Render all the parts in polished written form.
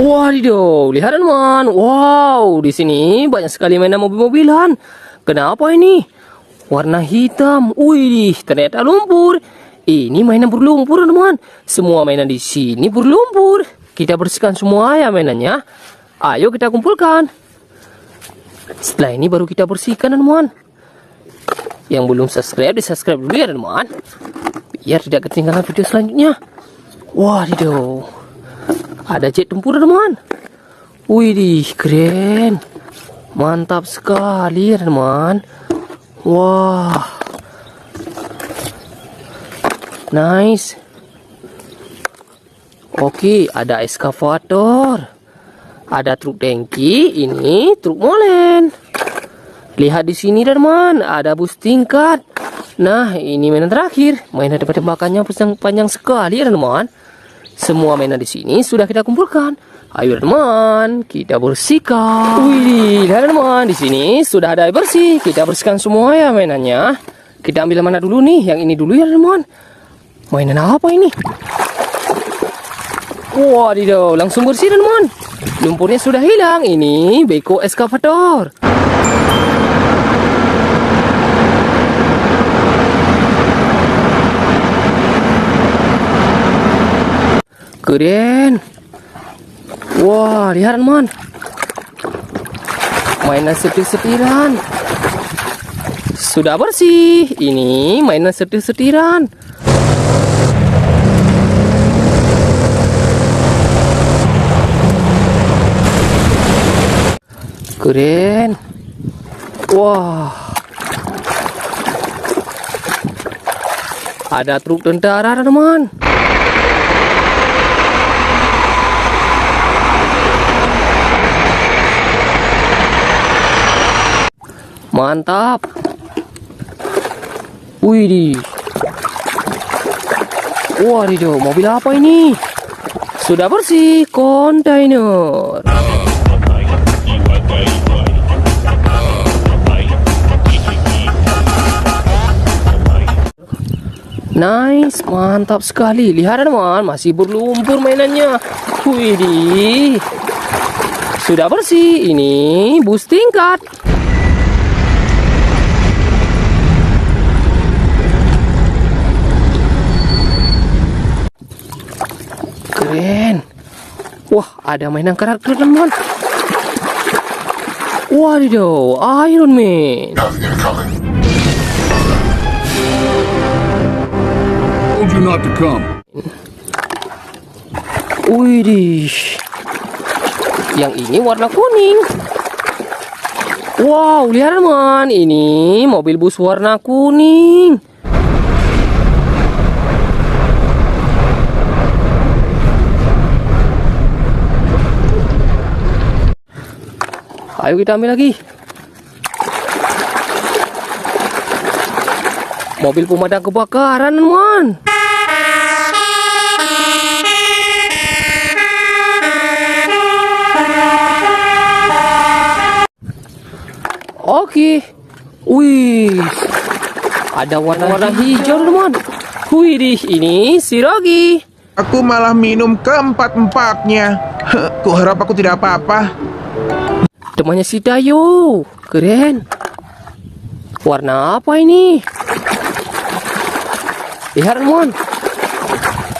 Wadidaw, lihat teman. Wow, di sini banyak sekali mainan mobil-mobilan. Kenapa ini? Warna hitam. Wih, ternyata lumpur. Ini mainan berlumpur teman. Semua mainan di sini berlumpur. Kita bersihkan semua ya mainannya. Ayo kita kumpulkan. Setelah ini baru kita bersihkan teman. Yang belum subscribe, di subscribe dulu ya teman. Biar tidak ketinggalan video selanjutnya. Wadidaw, ada jet tempur teman. Wih, keren. Mantap sekali teman. Wah, nice. Oke, ada eskavator. Ada truk tangki, ini truk molen. Lihat di sini teman, ada bus tingkat. Nah, ini mainan terakhir. Mainan tebak-tebakannya panjang sekali teman. Semua mainan di sini sudah kita kumpulkan. Ayo teman, kita bersihkan. Wih, lihat teman, di sini sudah ada air bersih. Kita bersihkan semua ya mainannya. Kita ambil mana dulu nih? Yang ini dulu ya teman. Mainan apa ini? Wadidaw, langsung bersih teman. Lumpurnya sudah hilang. Ini beko eskavator. Keren. Wah, lihat teman. Mainan setir-setiran. Sudah bersih. Ini mainan setir-setiran. Keren. Wah. Ada truk tentara teman. Mantap. Wih. Waduh, mobil apa ini? Sudah bersih, kontainer. Nice, mantap sekali. Lihat teman, masih berlumpur mainannya. Wih. Sudah bersih. Ini bus tingkat. Keren. Wah, ada mainan karakter teman. Waduh, Iron Man. Told you not to come. Wih, yang ini warna kuning. Wow, lihat teman, ini mobil bus warna kuning. Ayo kita ambil lagi. Mobil pemadam kebakaran teman. Oke. Wih. Ada warna-warna hijau teman. Wih, ini si Rogi. Aku malah minum keempat-empatnya. Kuharap aku tidak apa-apa. Temannya si Dayo. Keren. Warna apa ini? Lihat teman.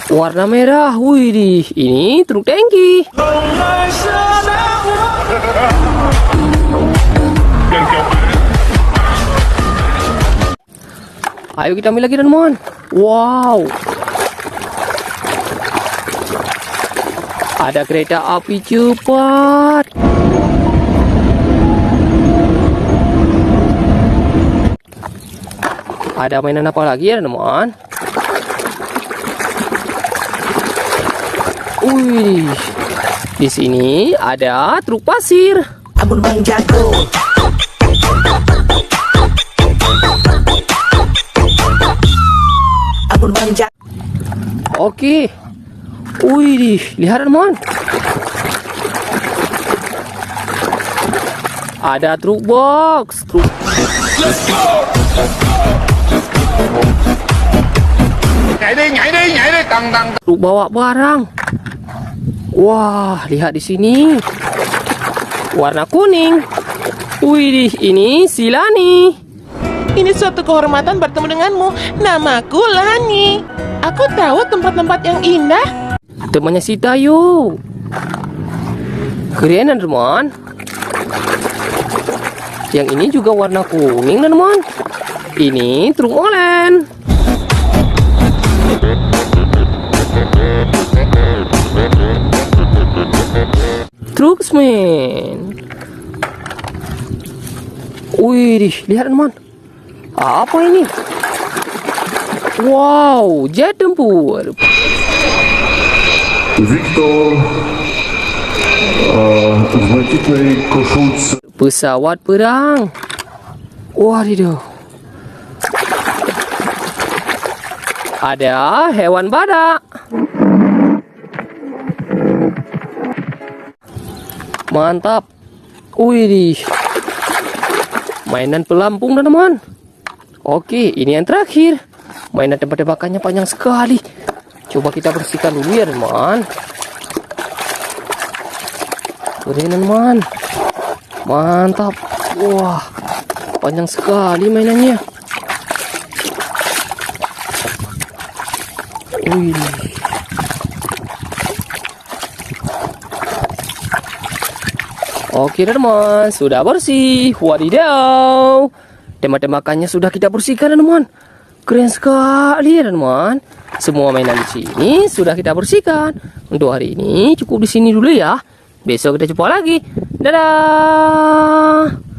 Warna merah. Wih, ini truk tangki. Ayo kita ambil lagi teman. Wow. Ada kereta api cepat. Ada mainan apa lagi ya teman? Wih, di sini ada truk pasir. Abun Bang Jago. Abun Bang Jago. Oke. Wih, lihat teman. Ada truk box. Truk Nhảy đi, tăng. bawa barang. Wah, lihat di sini. Warna kuning. Wih, ini si Lani. Ini suatu kehormatan bertemu denganmu. Namaku Lani. Aku tahu tempat-tempat yang indah. Temannya si Tayo. Keren, teman. Yang ini juga warna kuning, teman. Ini truk olen. Trucksman. Wih, lihat teman. Apa ini? Wow, jet tempur. Виктор в значительной кошельце. Pesawat perang. Waduh. Ada hewan badak. Mantap. Wih. Mainan pelampung, teman. Oke, ini yang terakhir. Mainan tembak-tembakannya panjang sekali. Coba kita bersihkan dulu ya, teman. Keren, teman. Mantap. Wah, panjang sekali mainannya. Wih. Oke, teman, sudah bersih. Wadidaw. Tembak-tembakannya sudah kita bersihkan, teman. Keren sekali, teman. Semua mainan di sini sudah kita bersihkan. Untuk hari ini cukup di sini dulu ya. Besok kita jumpa lagi. Dadah.